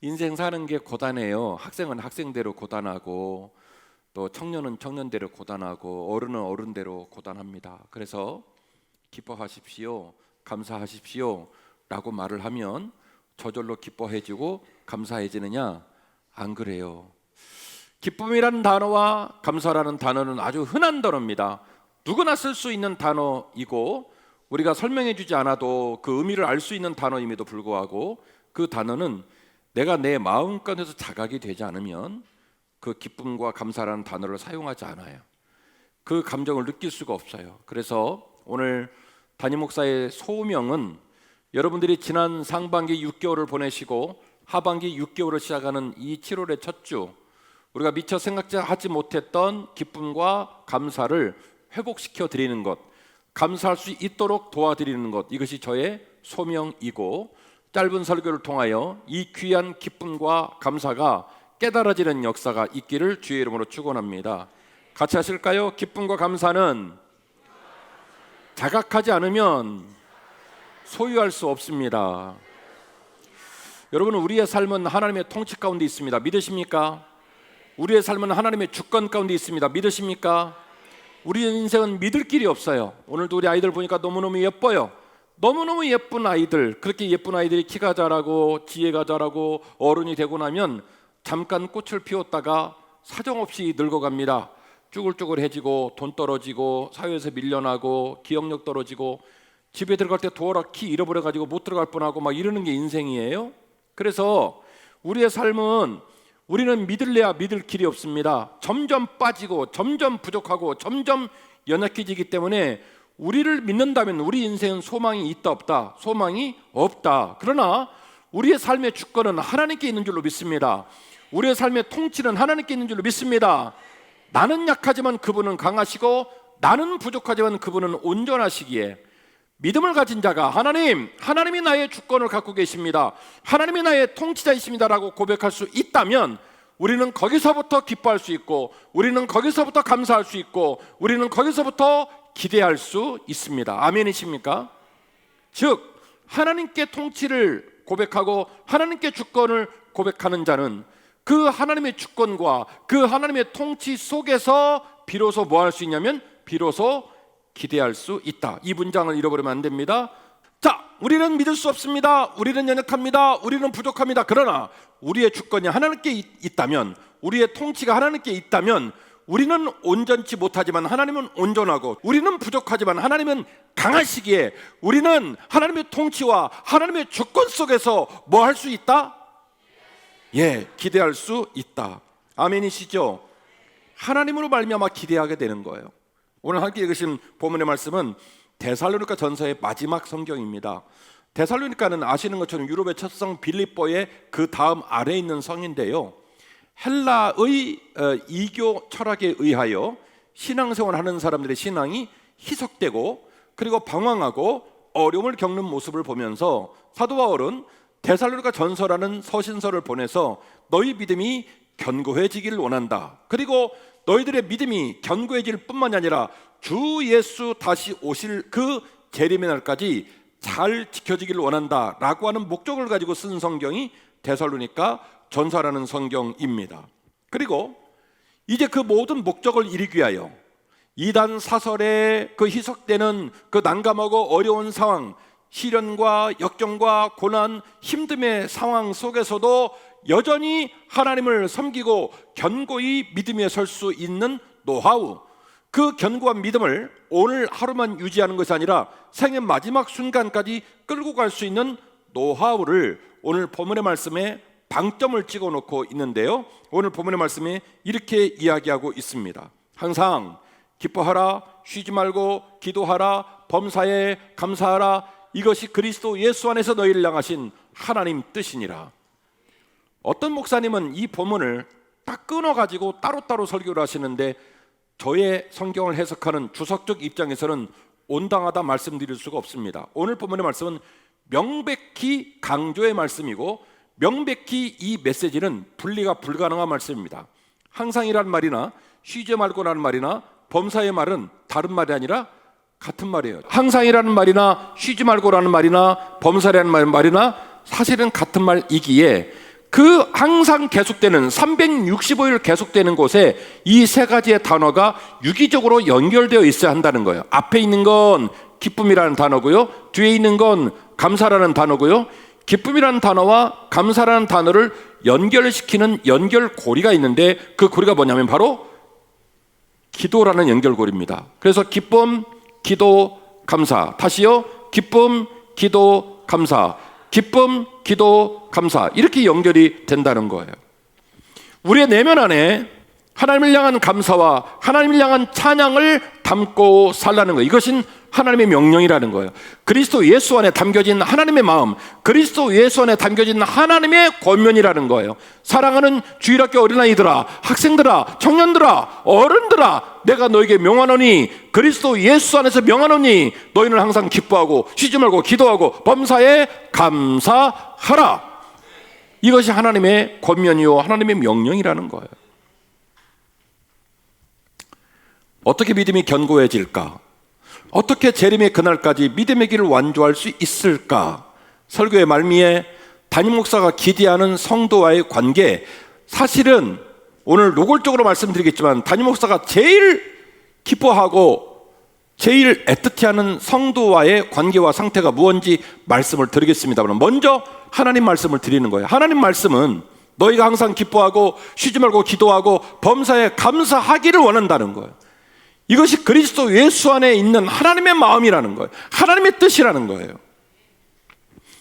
인생 사는 게 고단해요. 학생은 학생대로 고단하고 또 청년은 청년대로 고단하고 어른은 어른대로 고단합니다. 그래서 기뻐하십시오, 감사하십시오 라고 말을 하면 저절로 기뻐해지고 감사해지느냐? 안 그래요. 기쁨이라는 단어와 감사라는 단어는 아주 흔한 단어입니다. 누구나 쓸 수 있는 단어이고 우리가 설명해 주지 않아도 그 의미를 알 수 있는 단어임에도 불구하고 그 단어는 내가 내 마음가에서 자각이 되지 않으면 그 기쁨과 감사라는 단어를 사용하지 않아요. 그 감정을 느낄 수가 없어요. 그래서 오늘 담임 목사의 소명은 여러분들이 지난 상반기 6개월을 보내시고 하반기 6개월을 시작하는 이 7월의 첫 주, 우리가 미처 생각하지 못했던 기쁨과 감사를 회복시켜 드리는 것, 감사할 수 있도록 도와드리는 것, 이것이 저의 소명이고 짧은 설교를 통하여 이 귀한 기쁨과 감사가 깨달아지는 역사가 있기를 주의 이름으로 축원합니다. 같이 하실까요? 기쁨과 감사는 자각하지 않으면 소유할 수 없습니다. 여러분, 우리의 삶은 하나님의 통치 가운데 있습니다. 믿으십니까? 우리의 삶은 하나님의 주권 가운데 있습니다. 믿으십니까? 우리의 인생은 믿을 길이 없어요. 오늘도 우리 아이들 보니까 너무너무 예뻐요. 너무너무 예쁜 아이들, 그렇게 예쁜 아이들이 키가 자라고 지혜가 자라고 어른이 되고 나면 잠깐 꽃을 피웠다가 사정없이 늙어갑니다. 쭈글쭈글해지고 돈 떨어지고 사회에서 밀려나고 기억력 떨어지고 집에 들어갈 때 도어라 키 잃어버려가지고 못 들어갈 뻔하고 막 이러는 게 인생이에요. 그래서 우리의 삶은 우리는 믿을래야 믿을 길이 없습니다. 점점 빠지고 점점 부족하고 점점 연약해지기 때문에 우리를 믿는다면 우리 인생은 소망이 있다 없다? 소망이 없다. 그러나 우리의 삶의 주권은 하나님께 있는 줄로 믿습니다. 우리의 삶의 통치는 하나님께 있는 줄로 믿습니다. 나는 약하지만 그분은 강하시고 나는 부족하지만 그분은 온전하시기에 믿음을 가진 자가 하나님이 나의 주권을 갖고 계십니다, 하나님이 나의 통치자이십니다라고 고백할 수 있다면 우리는 거기서부터 기뻐할 수 있고 우리는 거기서부터 감사할 수 있고 우리는 거기서부터 기대할 수 있습니다. 아멘이십니까? 즉 하나님께 통치를 고백하고 하나님께 주권을 고백하는 자는 그 하나님의 주권과 그 하나님의 통치 속에서 비로소 뭐 할 수 있냐면 비로소 기대할 수 있다. 이 문장을 잃어버리면 안 됩니다. 자, 우리는 믿을 수 없습니다. 우리는 연약합니다. 우리는 부족합니다. 그러나 우리의 주권이 하나님께 있다면, 우리의 통치가 하나님께 있다면 우리는 온전치 못하지만 하나님은 온전하고 우리는 부족하지만 하나님은 강하시기에 우리는 하나님의 통치와 하나님의 주권 속에서 뭐 할 수 있다? 기대할 수 있다. 아멘이시죠? 하나님으로 말미암아 기대하게 되는 거예요. 오늘 함께 읽으신 본문의 말씀은 데살로니가 전서의 마지막 성경입니다. 데살로니가는 아시는 것처럼 유럽의 첫 성 빌립보의 그 다음 아래에 있는 성인데요, 헬라의 이교 철학에 의하여 신앙생활을 하는 사람들의 신앙이 희석되고 그리고 방황하고 어려움을 겪는 모습을 보면서 사도 바울은 데살로니가 전서라는 서신서를 보내서 너희 믿음이 견고해지기를 원한다. 그리고 너희들의 믿음이 견고해질 뿐만이 아니라 주 예수 다시 오실 그 재림의 날까지 잘 지켜지기를 원한다 라고 하는 목적을 가지고 쓴 성경이 데살로니가 전서라는 성경입니다. 그리고 이제 그 모든 목적을 이루기 위하여 이단 사설에 그 희석되는 그 난감하고 어려운 상황, 시련과 역경과 고난, 힘듦의 상황 속에서도 여전히 하나님을 섬기고 견고히 믿음 위에 설 수 있는 노하우, 그 견고한 믿음을 오늘 하루만 유지하는 것이 아니라 생의 마지막 순간까지 끌고 갈 수 있는 노하우를 오늘 본문의 말씀에 방점을 찍어놓고 있는데요, 오늘 본문의 말씀에 이렇게 이야기하고 있습니다. 항상 기뻐하라, 쉬지 말고 기도하라, 범사에 감사하라, 이것이 그리스도 예수 안에서 너희를 향하신 하나님 뜻이니라. 어떤 목사님은 이 본문을 딱 끊어가지고 따로따로 설교를 하시는데 저의 성경을 해석하는 주석적 입장에서는 온당하다 말씀드릴 수가 없습니다. 오늘 본문의 말씀은 명백히 강조의 말씀이고 명백히 이 메시지는 분리가 불가능한 말씀입니다. 항상이라는 말이나 쉬지 말고라는 말이나 범사의 말은 다른 말이 아니라 같은 말이에요. 항상이라는 말이나 쉬지 말고라는 말이나 범사라는 말이나 사실은 같은 말이기에 그 항상 계속되는 365일 계속되는 곳에 이 세 가지의 단어가 유기적으로 연결되어 있어야 한다는 거예요. 앞에 있는 건 기쁨이라는 단어고요, 뒤에 있는 건 감사라는 단어고요. 기쁨이라는 단어와 감사라는 단어를 연결시키는 연결고리가 있는데 그 고리가 뭐냐면 바로 기도라는 연결고리입니다. 그래서 기쁨, 기도, 감사. 다시요. 기쁨, 기도, 감사. 기쁨, 기도, 감사. 이렇게 연결이 된다는 거예요. 우리의 내면 안에 하나님을 향한 감사와 하나님을 향한 찬양을 담고 살라는 거예요. 이것은 하나님의 명령이라는 거예요. 그리스도 예수 안에 담겨진 하나님의 마음, 그리스도 예수 안에 담겨진 하나님의 권면이라는 거예요. 사랑하는 주일학교 어린아이들아, 학생들아, 청년들아, 어른들아, 내가 너에게 명하노니, 그리스도 예수 안에서 명하노니 너희는 항상 기뻐하고 쉬지 말고 기도하고 범사에 감사하라. 이것이 하나님의 권면이요 하나님의 명령이라는 거예요. 어떻게 믿음이 견고해질까? 어떻게 재림의 그날까지 믿음의 길을 완주할 수 있을까? 설교의 말미에 담임 목사가 기대하는 성도와의 관계, 사실은 오늘 노골적으로 말씀드리겠지만 담임 목사가 제일 기뻐하고 제일 애틋해하는 성도와의 관계와 상태가 무엇인지 말씀을 드리겠습니다. 먼저 하나님 말씀을 드리는 거예요. 하나님 말씀은 너희가 항상 기뻐하고 쉬지 말고 기도하고 범사에 감사하기를 원한다는 거예요. 이것이 그리스도 예수 안에 있는 하나님의 마음이라는 거예요. 하나님의 뜻이라는 거예요.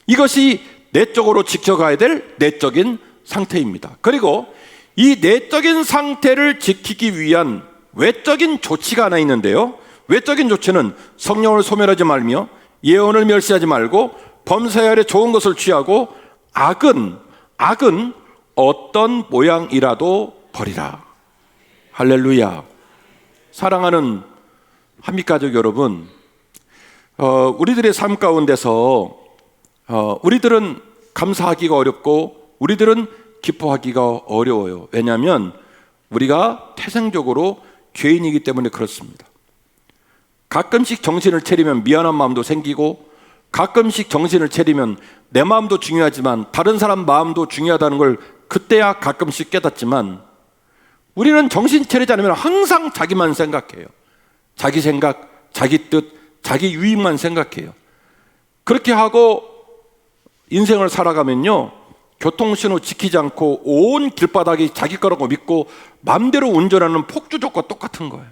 이것이 내적으로 지켜가야 될 내적인 상태입니다. 그리고 이 내적인 상태를 지키기 위한 외적인 조치가 하나 있는데요, 외적인 조치는 성령을 소멸하지 말며 예언을 멸시하지 말고 범사에 아래 좋은 것을 취하고 악은 어떤 모양이라도 버리라. 할렐루야. 사랑하는 한빛가족 여러분, 우리들의 삶 가운데서 우리들은 감사하기가 어렵고 우리들은 기뻐하기가 어려워요. 왜냐하면 우리가 태생적으로 죄인이기 때문에 그렇습니다. 가끔씩 정신을 차리면 미안한 마음도 생기고, 가끔씩 정신을 차리면 내 마음도 중요하지만 다른 사람 마음도 중요하다는 걸 그때야 가끔씩 깨닫지만, 우리는 정신 차리지 않으면 항상 자기만 생각해요. 자기 생각, 자기 뜻, 자기 유익만 생각해요. 그렇게 하고 인생을 살아가면요, 교통신호 지키지 않고 온 길바닥이 자기 거라고 믿고 마음대로 운전하는 폭주족과 똑같은 거예요.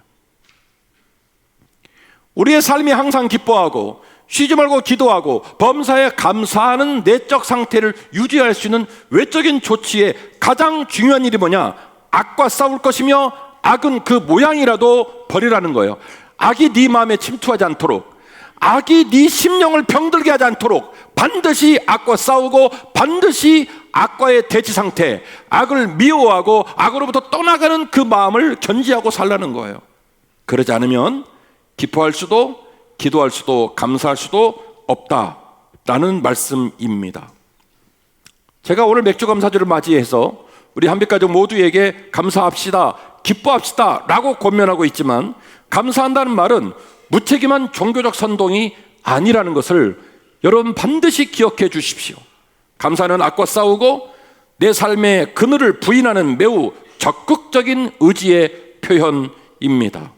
우리의 삶이 항상 기뻐하고 쉬지 말고 기도하고 범사에 감사하는 내적 상태를 유지할 수 있는 외적인 조치의 가장 중요한 일이 뭐냐? 악과 싸울 것이며 악은 그 모양이라도 버리라는 거예요. 악이 네 마음에 침투하지 않도록, 악이 네 심령을 병들게 하지 않도록 반드시 악과 싸우고 반드시 악과의 대치 상태, 악을 미워하고 악으로부터 떠나가는 그 마음을 견지하고 살라는 거예요. 그러지 않으면 기뻐할 수도 기도할 수도 감사할 수도 없다라는 말씀입니다. 제가 오늘 맥주감사주를 맞이해서 우리 한빛가족 모두에게 감사합시다, 기뻐합시다 라고 권면하고 있지만, 감사한다는 말은 무책임한 종교적 선동이 아니라는 것을 여러분 반드시 기억해 주십시오. 감사는 악과 싸우고 내 삶의 그늘을 부인하는 매우 적극적인 의지의 표현입니다.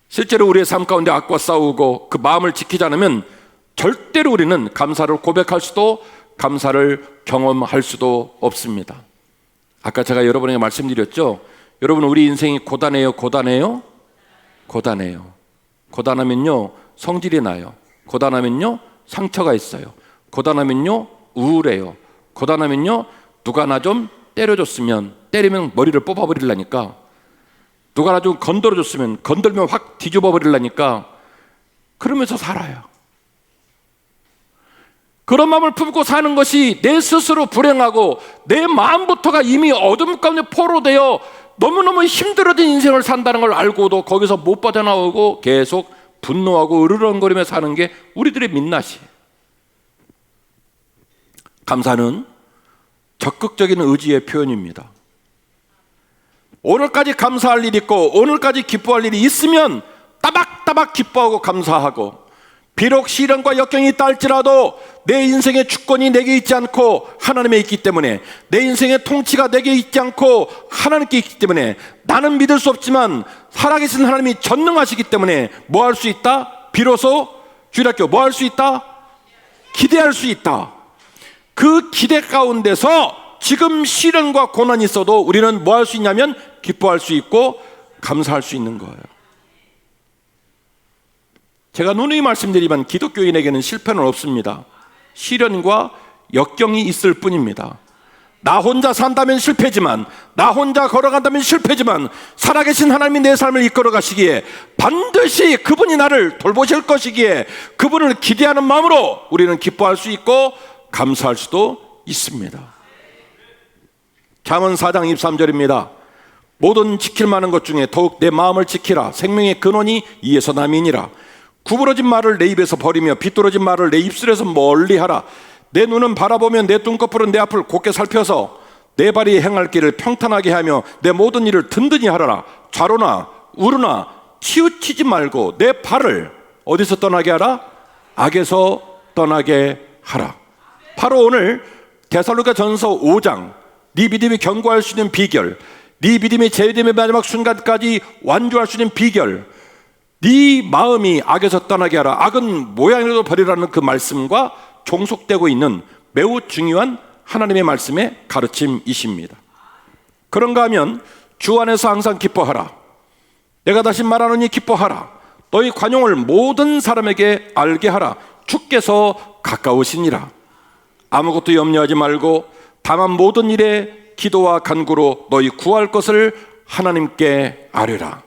실제로 우리의 삶 가운데 악과 싸우고 그 마음을 지키지 않으면 절대로 우리는 감사를 고백할 수도 감사를 경험할 수도 없습니다. 아까 제가 여러분에게 말씀드렸죠. 여러분, 우리 인생이 고단해요, 고단해요? 고단해요. 고단하면요 성질이 나요. 고단하면요 상처가 있어요. 고단하면요 우울해요. 고단하면요 누가 나 좀 때려줬으면, 때리면 머리를 뽑아버리려니까, 누가 나 좀 건드려줬으면 건들면 확 뒤집어버리려니까 그러면서 살아요. 그런 마음을 품고 사는 것이 내 스스로 불행하고 내 마음부터가 이미 어둠 가운데 포로되어 너무너무 힘들어진 인생을 산다는 걸 알고도 거기서 못 빠져나오고 계속 분노하고 으르렁거리며 사는 게 우리들의 민낯이에요. 감사는 적극적인 의지의 표현입니다. 오늘까지 감사할 일이 있고 오늘까지 기뻐할 일이 있으면 따박따박 기뻐하고 감사하고, 비록 시련과 역경이 있다 할지라도 내 인생의 주권이 내게 있지 않고 하나님에 있기 때문에, 내 인생의 통치가 내게 있지 않고 하나님께 있기 때문에, 나는 믿을 수 없지만 살아계신 하나님이 전능하시기 때문에 뭐 할 수 있다? 비로소 주일학교 뭐 할 수 있다? 기대할 수 있다. 그 기대 가운데서 지금 시련과 고난이 있어도 우리는 뭐 할 수 있냐면 기뻐할 수 있고 감사할 수 있는 거예요. 제가 누누이 말씀드리지만 기독교인에게는 실패는 없습니다. 시련과 역경이 있을 뿐입니다. 나 혼자 산다면 실패지만, 나 혼자 걸어간다면 실패지만, 살아계신 하나님이 내 삶을 이끌어 가시기에 반드시 그분이 나를 돌보실 것이기에 그분을 기대하는 마음으로 우리는 기뻐할 수 있고 감사할 수도 있습니다. 잠언 4장 23절입니다. 모든 지킬 만한 것 중에 더욱 내 마음을 지키라. 생명의 근원이 이에서 남이니라. 구부러진 말을 내 입에서 버리며 비뚤어진 말을 내 입술에서 멀리하라. 내 눈은 바라보면 내 눈꺼풀은 내 앞을 곧게 살펴서 내 발이 행할 길을 평탄하게 하며 내 모든 일을 든든히 하라. 좌로나 우로나 치우치지 말고 내 발을 어디서 떠나게 하라? 악에서 떠나게 하라. 바로 오늘 데살로니가전서 5장, 네 믿음이 견고할 수 있는 비결, 네 믿음이 제됨의 마지막 순간까지 완주할 수 있는 비결, 네 마음이 악에서 떠나게 하라. 악은 모양이라도 버리라는 그 말씀과 종속되고 있는 매우 중요한 하나님의 말씀의 가르침이십니다. 그런가 하면 주 안에서 항상 기뻐하라. 내가 다시 말하노니 기뻐하라. 너희 관용을 모든 사람에게 알게 하라. 주께서 가까우시니라. 아무것도 염려하지 말고 다만 모든 일에 기도와 간구로 너희 구할 것을 하나님께 아뢰라.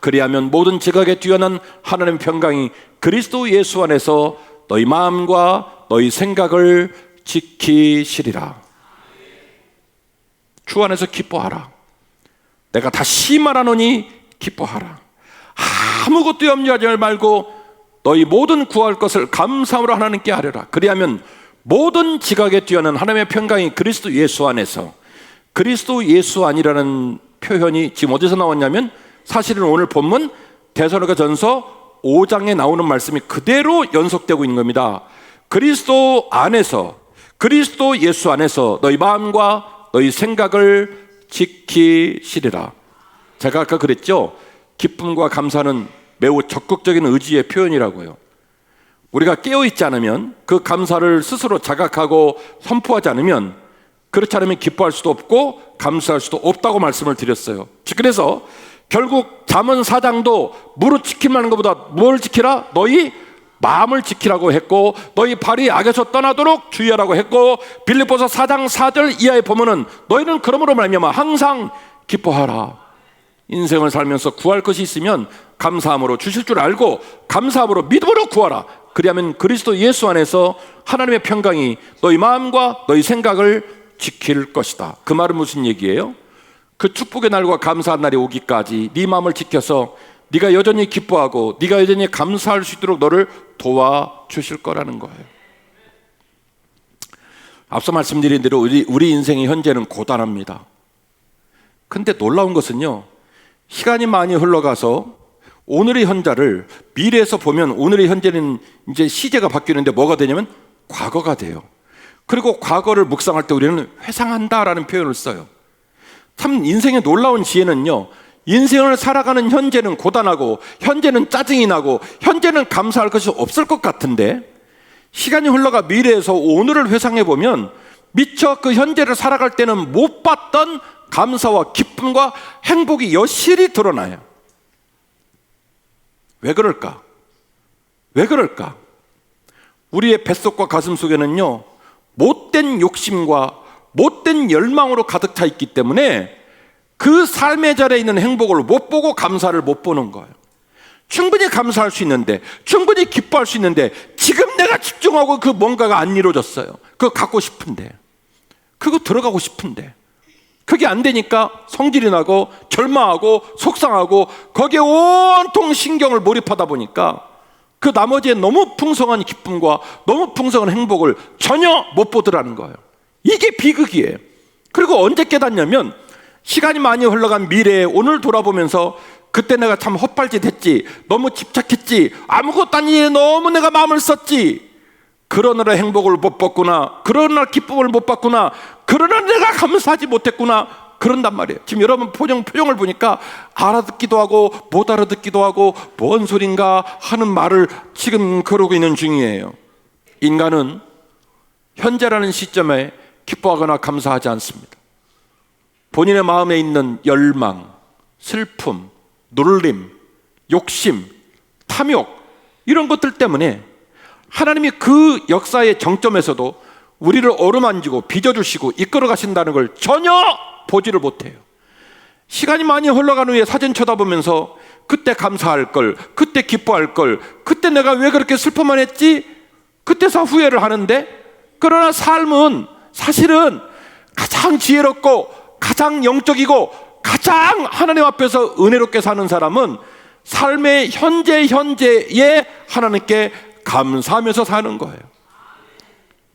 그리하면 모든 지각에 뛰어난 하나님의 평강이 그리스도 예수 안에서 너희 마음과 너희 생각을 지키시리라. 주 안에서 기뻐하라. 내가 다시 말하노니 기뻐하라. 아무것도 염려하지 말고 너희 모든 구할 것을 감사함으로 하나님께 아뢰라. 그리하면 모든 지각에 뛰어난 하나님의 평강이 그리스도 예수 안에서, 그리스도 예수 안이라는 표현이 지금 어디서 나왔냐면 사실은 오늘 본문 데살로니가전서 5장에 나오는 말씀이 그대로 연속되고 있는 겁니다. 그리스도 안에서, 그리스도 예수 안에서 너희 마음과 너희 생각을 지키시리라. 제가 아까 그랬죠? 기쁨과 감사는 매우 적극적인 의지의 표현이라고요. 우리가 깨어있지 않으면, 그 감사를 스스로 자각하고 선포하지 않으면, 그렇지 않으면 기뻐할 수도 없고 감사할 수도 없다고 말씀을 드렸어요. 그래서 결국 잠언 4장도 무릇 지킬 만한 것보다 뭘 지키라? 너희 마음을 지키라고 했고, 너희 발이 악에서 떠나도록 주의하라고 했고, 빌립보서 4장 4절 이하에 보면은 너희는 그러므로 말미암아 항상 기뻐하라. 인생을 살면서 구할 것이 있으면 감사함으로 주실 줄 알고 감사함으로 믿음으로 구하라. 그리하면 그리스도 예수 안에서 하나님의 평강이 너희 마음과 너희 생각을 지킬 것이다. 그 말은 무슨 얘기예요? 그 축복의 날과 감사한 날이 오기까지 네 마음을 지켜서 네가 여전히 기뻐하고 네가 여전히 감사할 수 있도록 너를 도와주실 거라는 거예요. 앞서 말씀드린 대로 우리 인생의 현재는 고단합니다. 근데 놀라운 것은요, 시간이 많이 흘러가서 오늘의 현재를 미래에서 보면 오늘의 현재는 이제 시제가 바뀌는데 뭐가 되냐면 과거가 돼요. 그리고 과거를 묵상할 때 우리는 회상한다라는 표현을 써요. 참 인생의 놀라운 지혜는요, 인생을 살아가는 현재는 고단하고 현재는 짜증이 나고 현재는 감사할 것이 없을 것 같은데, 시간이 흘러가 미래에서 오늘을 회상해 보면 미처 그 현재를 살아갈 때는 못 봤던 감사와 기쁨과 행복이 여실히 드러나요. 왜 그럴까? 왜 그럴까? 우리의 뱃속과 가슴 속에는요, 못된 욕심과 못된 열망으로 가득 차 있기 때문에 그 삶의 자리에 있는 행복을 못 보고 감사를 못 보는 거예요. 충분히 감사할 수 있는데, 충분히 기뻐할 수 있는데, 지금 내가 집중하고 그 뭔가가 안 이루어졌어요. 그거 갖고 싶은데, 그거 들어가고 싶은데, 그게 안 되니까 성질이 나고 절망하고 속상하고 거기에 온통 신경을 몰입하다 보니까 그 나머지의 너무 풍성한 기쁨과 너무 풍성한 행복을 전혀 못 보더라는 거예요. 이게 비극이에요. 그리고 언제 깨닫냐면 시간이 많이 흘러간 미래에 오늘 돌아보면서 그때 내가 참 헛발짓 했지, 너무 집착했지, 아무것도 아닌 일에 너무 내가 마음을 썼지, 그러느라 행복을 못 받구나, 그러느라 기쁨을 못 받구나, 그러나 내가 감사하지 못했구나, 그런단 말이에요. 지금 여러분 표정을 보니까 알아듣기도 하고 못 알아듣기도 하고 뭔 소린가 하는 말을 지금 그러고 있는 중이에요. 인간은 현재라는 시점에 기뻐하거나 감사하지 않습니다. 본인의 마음에 있는 열망, 슬픔, 놀림, 욕심, 탐욕, 이런 것들 때문에 하나님이 그 역사의 정점에서도 우리를 어루만지고 빚어주시고 이끌어 가신다는 걸 전혀 보지를 못해요. 시간이 많이 흘러간 후에 사진 쳐다보면서 그때 감사할 걸, 그때 기뻐할 걸, 그때 내가 왜 그렇게 슬퍼만 했지? 그때서 후회를 하는데, 그러나 삶은 사실은 가장 지혜롭고 가장 영적이고 가장 하나님 앞에서 은혜롭게 사는 사람은 삶의 현재에 하나님께 감사하면서 사는 거예요.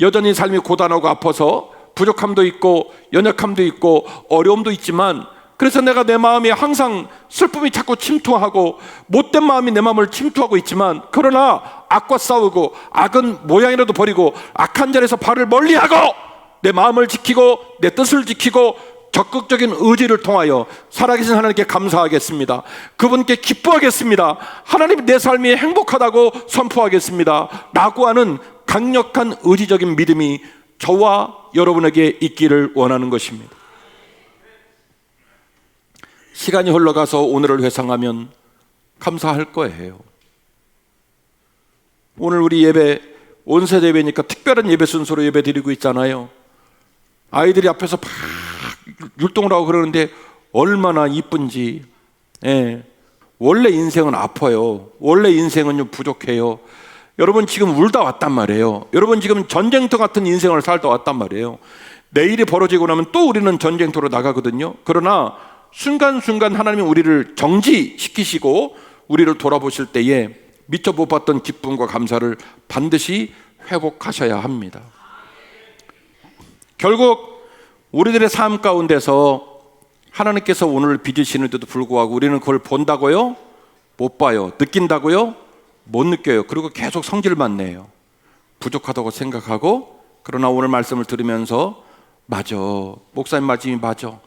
여전히 삶이 고단하고 아파서 부족함도 있고 연약함도 있고 어려움도 있지만, 그래서 내가 내 마음에 항상 슬픔이 자꾸 침투하고 못된 마음이 내 마음을 침투하고 있지만, 그러나 악과 싸우고 악은 모양이라도 버리고 악한 자리에서 발을 멀리하고 내 마음을 지키고 내 뜻을 지키고 적극적인 의지를 통하여 살아계신 하나님께 감사하겠습니다. 그분께 기뻐하겠습니다. 하나님, 내 삶이 행복하다고 선포하겠습니다 라고 하는 강력한 의지적인 믿음이 저와 여러분에게 있기를 원하는 것입니다. 시간이 흘러가서 오늘을 회상하면 감사할 거예요. 오늘 우리 예배 온세대 예배니까 특별한 예배 순서로 예배 드리고 있잖아요. 아이들이 앞에서 막 율동을 하고 그러는데 얼마나 이쁜지. 원래 인생은 아파요. 원래 인생은 좀 부족해요. 여러분 지금 울다 왔단 말이에요. 여러분 지금 전쟁터 같은 인생을 살다 왔단 말이에요. 내일이 벌어지고 나면 또 우리는 전쟁터로 나가거든요. 그러나 순간순간 하나님이 우리를 정지시키시고 우리를 돌아보실 때에 미처 못 봤던 기쁨과 감사를 반드시 회복하셔야 합니다. 결국 우리들의 삶 가운데서 하나님께서 오늘 빚으시는데도 불구하고 우리는 그걸 본다고요? 못 봐요. 느낀다고요? 못 느껴요. 그리고 계속 성질만 내요. 부족하다고 생각하고. 그러나 오늘 말씀을 들으면서 맞아, 목사님 말씀이 맞아,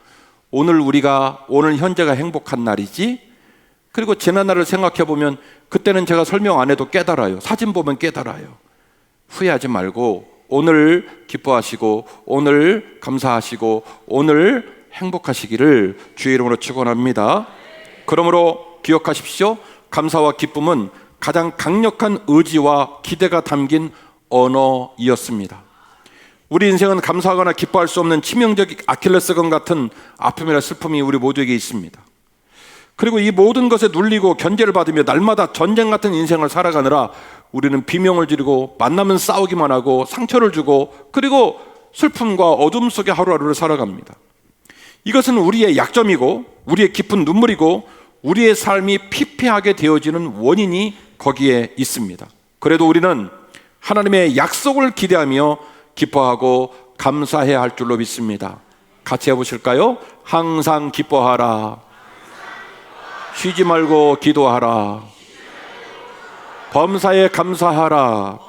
오늘 현재가 행복한 날이지. 그리고 지난 날을 생각해 보면 그때는 제가 설명 안 해도 깨달아요. 사진 보면 깨달아요. 후회하지 말고 오늘 기뻐하시고 오늘 감사하시고 오늘 행복하시기를 주의 이름으로 축원합니다. 그러므로 기억하십시오. 감사와 기쁨은 가장 강력한 의지와 기대가 담긴 언어이었습니다. 우리 인생은 감사하거나 기뻐할 수 없는 치명적 아킬레스건 같은 아픔이나 슬픔이 우리 모두에게 있습니다. 그리고 이 모든 것에 눌리고 견제를 받으며 날마다 전쟁 같은 인생을 살아가느라 우리는 비명을 지르고 만나면 싸우기만 하고 상처를 주고 그리고 슬픔과 어둠 속에 하루하루를 살아갑니다. 이것은 우리의 약점이고 우리의 깊은 눈물이고 우리의 삶이 피폐하게 되어지는 원인이 거기에 있습니다. 그래도 우리는 하나님의 약속을 기대하며 기뻐하고 감사해야 할 줄로 믿습니다. 같이 해보실까요? 항상 기뻐하라. 쉬지 말고 기도하라. 범사에 감사하라.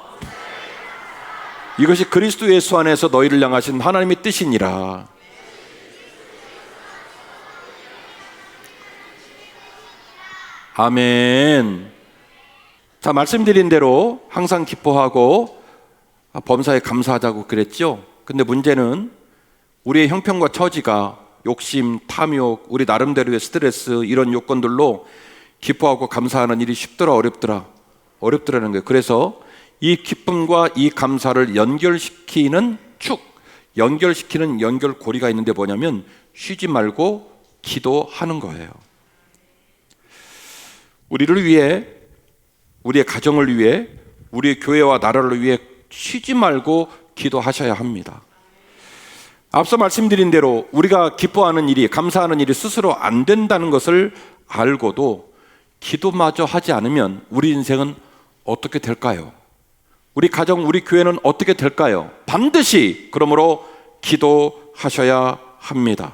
이것이 그리스도 예수 안에서 너희를 향하신 하나님의 뜻이니라. 아멘. 자, 말씀드린 대로 항상 기뻐하고 범사에 감사하자고 그랬죠. 근데 문제는 우리의 형편과 처지가 욕심, 탐욕, 우리 나름대로의 스트레스 이런 요건들로 기뻐하고 감사하는 일이 쉽더라 어렵더라는 거예요. 그래서 이 기쁨과 이 감사를 연결시키는 연결시키는 연결고리가 있는데 뭐냐면 쉬지 말고 기도하는 거예요. 우리를 위해, 우리의 가정을 위해, 우리의 교회와 나라를 위해 쉬지 말고 기도하셔야 합니다. 앞서 말씀드린 대로 우리가 기뻐하는 일이, 감사하는 일이 스스로 안 된다는 것을 알고도 기도마저 하지 않으면 우리 인생은 어떻게 될까요? 우리 가정, 우리 교회는 어떻게 될까요? 반드시 그러므로 기도하셔야 합니다.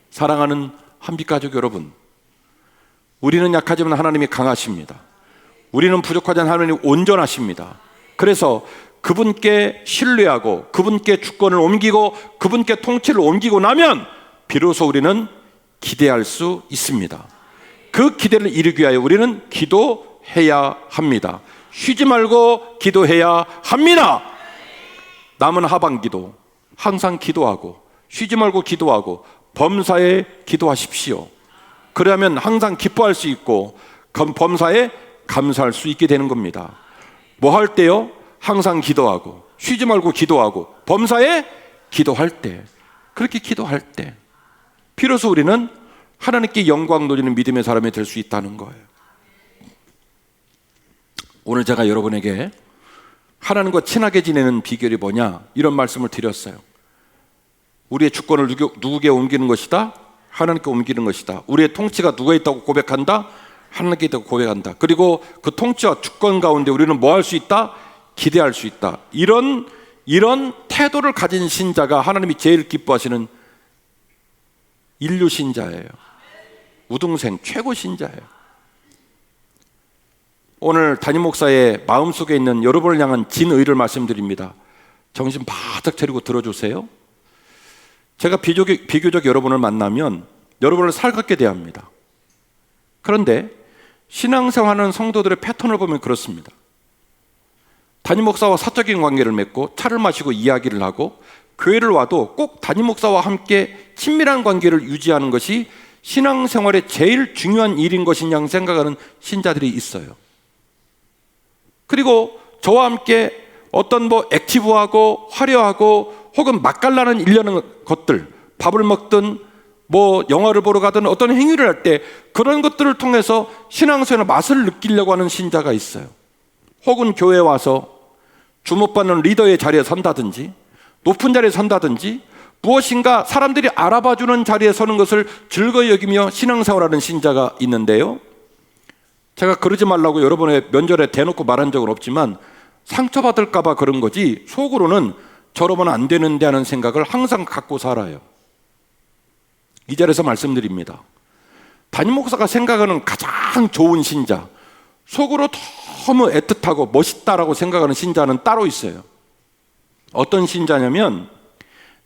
사랑하는 한빛가족 여러분, 우리는 약하지만 하나님이 강하십니다. 우리는 부족하지만 하나님이 온전하십니다. 그래서 그분께 신뢰하고 그분께 주권을 옮기고 그분께 통치를 옮기고 나면 비로소 우리는 기대할 수 있습니다. 그 기대를 이루기 위하여 우리는 기도해야 합니다. 쉬지 말고 기도해야 합니다. 남은 하반기도 항상 기도하고 쉬지 말고 기도하고 범사에 기도하십시오. 그러면 항상 기뻐할 수 있고 범사에 감사할 수 있게 되는 겁니다. 뭐 할 때요? 항상 기도하고 쉬지 말고 기도하고 범사에 기도할 때, 그렇게 기도할 때 비로소 우리는 하나님께 영광 돌리는 믿음의 사람이 될 수 있다는 거예요. 오늘 제가 여러분에게 하나님과 친하게 지내는 비결이 뭐냐, 이런 말씀을 드렸어요. 우리의 주권을 누구에게 옮기는 것이다? 하나님께 옮기는 것이다. 우리의 통치가 누가 있다고 고백한다? 하나님께 있다고 고백한다. 그리고 그 통치와 주권 가운데 우리는 뭐 할 수 있다? 기대할 수 있다. 이런 태도를 가진 신자가 하나님이 제일 기뻐하시는 인류 신자예요. 우등생 최고 신자예요. 오늘 담임 목사의 마음속에 있는 여러분을 향한 진의를 말씀드립니다. 정신 바짝 차리고 들어주세요. 제가 비교적 여러분을 만나면 여러분을 살갑게 대합니다. 그런데 신앙생활하는 성도들의 패턴을 보면 그렇습니다. 담임 목사와 사적인 관계를 맺고 차를 마시고 이야기를 하고 교회를 와도 꼭 담임 목사와 함께 친밀한 관계를 유지하는 것이 신앙생활의 제일 중요한 일인 것이냐 생각하는 신자들이 있어요. 그리고 저와 함께 어떤 액티브하고 화려하고 혹은 맛깔나는 일련의 것들, 밥을 먹든 영화를 보러 가든 어떤 행위를 할 때 그런 것들을 통해서 신앙생활의 맛을 느끼려고 하는 신자가 있어요. 혹은 교회에 와서 주목받는 리더의 자리에 선다든지 높은 자리에 선다든지 무엇인가 사람들이 알아봐주는 자리에 서는 것을 즐거이 여기며 신앙생활하는 신자가 있는데요, 제가 그러지 말라고 여러분의 면전에 대놓고 말한 적은 없지만 상처받을까 봐 그런 거지 속으로는 저러면 안 되는데 하는 생각을 항상 갖고 살아요. 이 자리에서 말씀드립니다. 담임 목사가 생각하는 가장 좋은 신자, 속으로 너무 애틋하고 멋있다라고 생각하는 신자는 따로 있어요. 어떤 신자냐면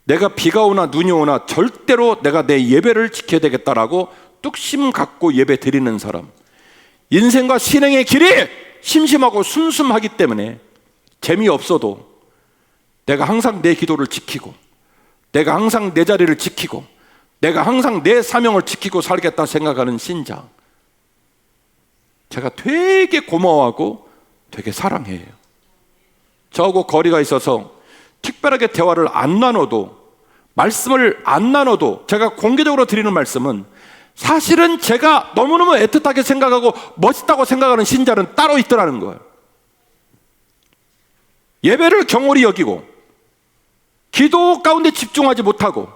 내가 비가 오나 눈이 오나 절대로 내가 내 예배를 지켜야 되겠다라고 뚝심 갖고 예배 드리는 사람. 인생과 신앙의 길이 심심하고 숨숨하기 때문에 재미없어도 내가 항상 내 기도를 지키고 내가 항상 내 자리를 지키고 내가 항상 내 사명을 지키고 살겠다 생각하는 신자, 제가 되게 고마워하고 되게 사랑해요. 저하고 거리가 있어서 특별하게 대화를 안 나눠도, 말씀을 안 나눠도 제가 공개적으로 드리는 말씀은 사실은 제가 너무너무 애틋하게 생각하고 멋있다고 생각하는 신자는 따로 있더라는 거예요. 예배를 경홀히 여기고 기도 가운데 집중하지 못하고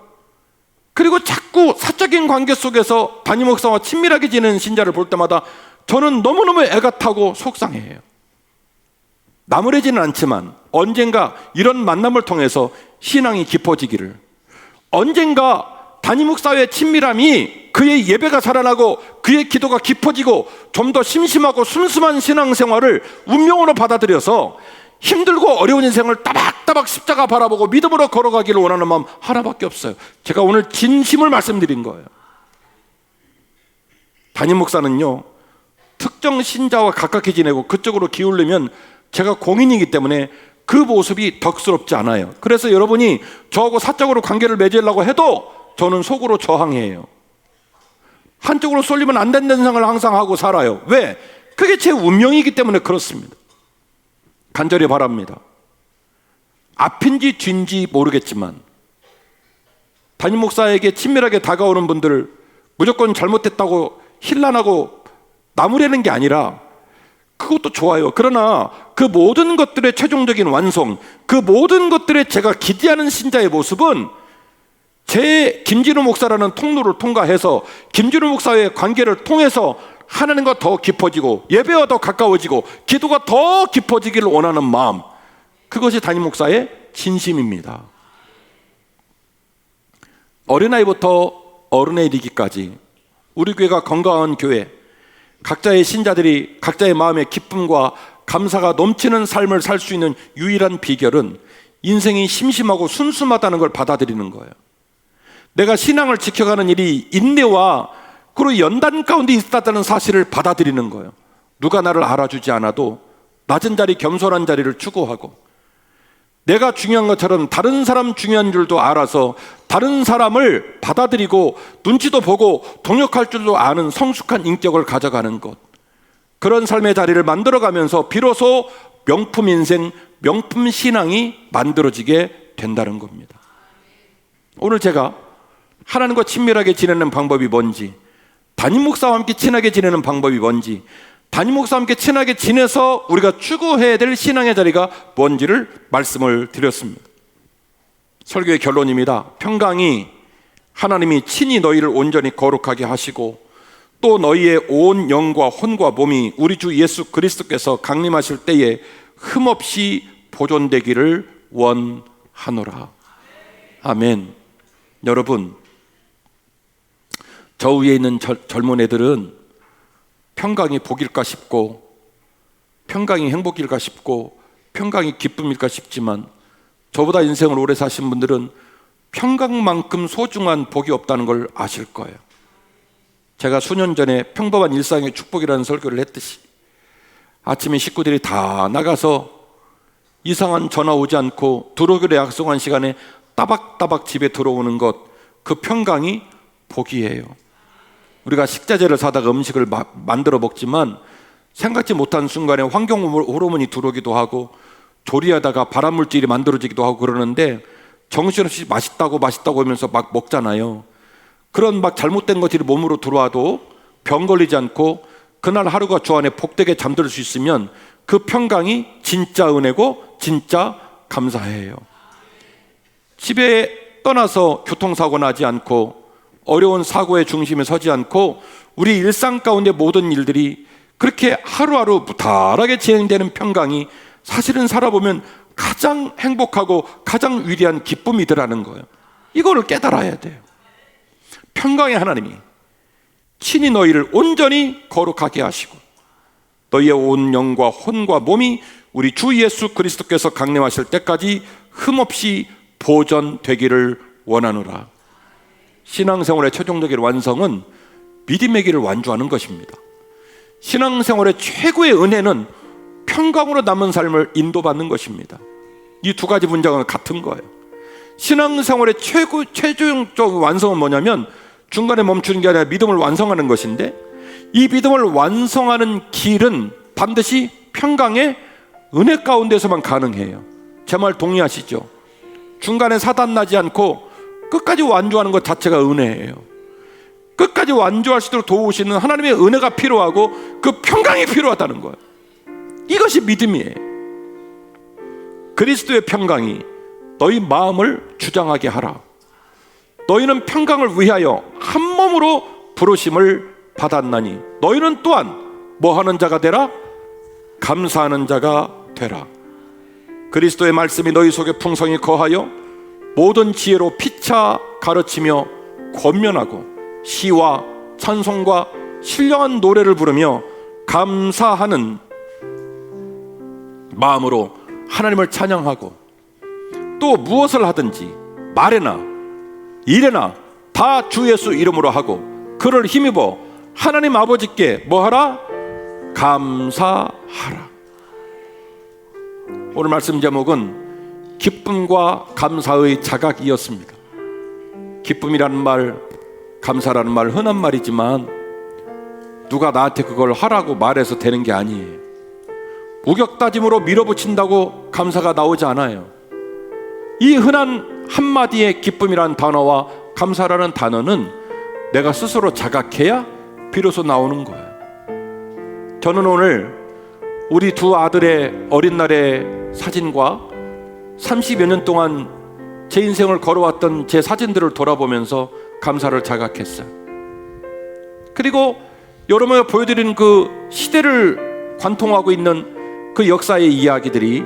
그리고 자꾸 사적인 관계 속에서 담임 목사와 친밀하게 지내는 신자를 볼 때마다 저는 너무너무 애가 타고 속상해요. 나무래지는 않지만 언젠가 이런 만남을 통해서 신앙이 깊어지기를, 언젠가 담임 목사의 친밀함이 그의 예배가 살아나고 그의 기도가 깊어지고 좀 더 심심하고 숨숨한 신앙생활을 운명으로 받아들여서 힘들고 어려운 인생을 따박따박 십자가 바라보고 믿음으로 걸어가기를 원하는 마음 하나밖에 없어요. 제가 오늘 진심을 말씀드린 거예요. 담임 목사는요, 특정 신자와 가깝게 지내고 그쪽으로 기울려면 제가 공인이기 때문에 그 모습이 덕스럽지 않아요. 그래서 여러분이 저하고 사적으로 관계를 맺으려고 해도 저는 속으로 저항해요. 한쪽으로 쏠리면 안 된다는 생각을 항상 하고 살아요. 왜? 그게 제 운명이기 때문에 그렇습니다. 간절히 바랍니다. 앞인지 뒤인지 모르겠지만 담임 목사에게 친밀하게 다가오는 분들 무조건 잘못됐다고 힐난하고 나무라는 게 아니라 그것도 좋아요. 그러나 그 모든 것들의 최종적인 완성, 그 모든 것들에 제가 기대하는 신자의 모습은 제 김진우 목사라는 통로를 통과해서 김진우 목사의 관계를 통해서 하나님과 더 깊어지고 예배와 더 가까워지고 기도가 더 깊어지기를 원하는 마음, 그것이 담임 목사의 진심입니다. 어린아이부터 어른에 이르기까지 우리 교회가 건강한 교회, 각자의 신자들이 각자의 마음에 기쁨과 감사가 넘치는 삶을 살 수 있는 유일한 비결은 인생이 심심하고 순수하다는 걸 받아들이는 거예요. 내가 신앙을 지켜가는 일이 인내와 그리고 연단 가운데 있었다는 사실을 받아들이는 거예요. 누가 나를 알아주지 않아도 낮은 자리, 겸손한 자리를 추구하고, 내가 중요한 것처럼 다른 사람 중요한 줄도 알아서 다른 사람을 받아들이고 눈치도 보고 동역할 줄도 아는 성숙한 인격을 가져가는 것, 그런 삶의 자리를 만들어가면서 비로소 명품 인생, 명품 신앙이 만들어지게 된다는 겁니다. 오늘 제가 하나님과 친밀하게 지내는 방법이 뭔지, 담임 목사와 함께 친하게 지내는 방법이 뭔지, 담임 목사와 함께 친하게 지내서 우리가 추구해야 될 신앙의 자리가 뭔지를 말씀을 드렸습니다. 설교의 결론입니다. 평강이 하나님이 친히 너희를 온전히 거룩하게 하시고 또 너희의 온 영과 혼과 몸이 우리 주 예수 그리스도께서 강림하실 때에 흠없이 보존되기를 원하노라. 아멘. 여러분, 저 위에 있는 젊은 애들은 평강이 복일까 싶고, 평강이 행복일까 싶고, 평강이 기쁨일까 싶지만, 저보다 인생을 오래 사신 분들은 평강만큼 소중한 복이 없다는 걸 아실 거예요. 제가 수년 전에 평범한 일상의 축복이라는 설교를 했듯이 아침에 식구들이 다 나가서 이상한 전화 오지 않고 들어오기로 약속한 시간에 따박따박 집에 들어오는 것, 그 평강이 복이에요. 우리가 식자재를 사다가 음식을 만들어 먹지만 생각지 못한 순간에 환경 호르몬이 들어오기도 하고 조리하다가 발암물질이 만들어지기도 하고 그러는데 정신없이 맛있다고 하면서 막 먹잖아요. 그런 막 잘못된 것들이 몸으로 들어와도 병 걸리지 않고 그날 하루가 주 안에 복되게 잠들 수 있으면 그 평강이 진짜 은혜고 진짜 감사해요. 집에 떠나서 교통사고 나지 않고 어려운 사고의 중심에 서지 않고 우리 일상 가운데 모든 일들이 그렇게 하루하루 무탈하게 진행되는 평강이 사실은 살아보면 가장 행복하고 가장 위대한 기쁨이더라는 거예요. 이거를 깨달아야 돼요. 평강의 하나님이 친히 너희를 온전히 거룩하게 하시고 너희의 온 영과 혼과 몸이 우리 주 예수 그리스도께서 강림하실 때까지 흠없이 보존되기를 원하노라. 신앙생활의 최종적인 완성은 믿음의 길을 완주하는 것입니다. 신앙생활의 최고의 은혜는 평강으로 남은 삶을 인도받는 것입니다. 이 두 가지 문장은 같은 거예요. 신앙생활의 최종적 완성은 뭐냐면 중간에 멈추는 게 아니라 믿음을 완성하는 것인데, 이 믿음을 완성하는 길은 반드시 평강의 은혜 가운데서만 가능해요. 제 말 동의하시죠? 중간에 사단 나지 않고 끝까지 완주하는 것 자체가 은혜예요. 끝까지 완주할 수 있도록 도우시는 하나님의 은혜가 필요하고 그 평강이 필요하다는 거예요. 이것이 믿음이에요. 그리스도의 평강이 너희 마음을 주장하게 하라. 너희는 평강을 위하여 한 몸으로 부르심을 받았나니 너희는 또한 뭐 하는 자가 되라? 감사하는 자가 되라. 그리스도의 말씀이 너희 속에 풍성히 거하여 모든 지혜로 피차 가르치며 권면하고 시와 찬송과 신령한 노래를 부르며 감사하는 마음으로 하나님을 찬양하고 또 무엇을 하든지 말에나 일에나 다 주 예수 이름으로 하고 그를 힘입어 하나님 아버지께 뭐하라? 감사하라. 오늘 말씀 제목은 기쁨과 감사의 자각이었습니다. 기쁨이라는 말, 감사라는 말 흔한 말이지만 누가 나한테 그걸 하라고 말해서 되는 게 아니에요. 우격다짐으로 밀어붙인다고 감사가 나오지 않아요. 이 흔한 한마디의 기쁨이라는 단어와 감사라는 단어는 내가 스스로 자각해야 비로소 나오는 거예요. 저는 오늘 우리 두 아들의 어린 날의 사진과 30여 년 동안 제 인생을 걸어왔던 제 사진들을 돌아보면서 감사를 자각했어요. 그리고 여러분에게 보여드리는 그 시대를 관통하고 있는 그 역사의 이야기들이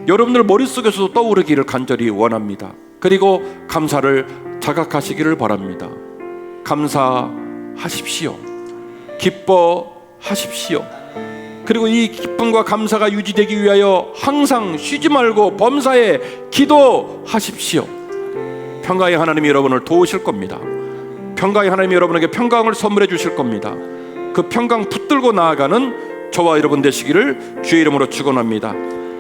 여러분들 머릿속에서도 떠오르기를 간절히 원합니다. 그리고 감사를 자각하시기를 바랍니다. 감사하십시오. 하십시오. 그리고 이 기쁨과 감사가 유지되기 위하여 항상 쉬지 말고 범사에 기도하십시오. 평강의 하나님이 여러분을 도우실 겁니다. 평강의 하나님이 여러분에게 평강을 선물해 주실 겁니다. 그 평강 붙들고 나아가는 저와 여러분 되시기를 주의 이름으로 축원합니다.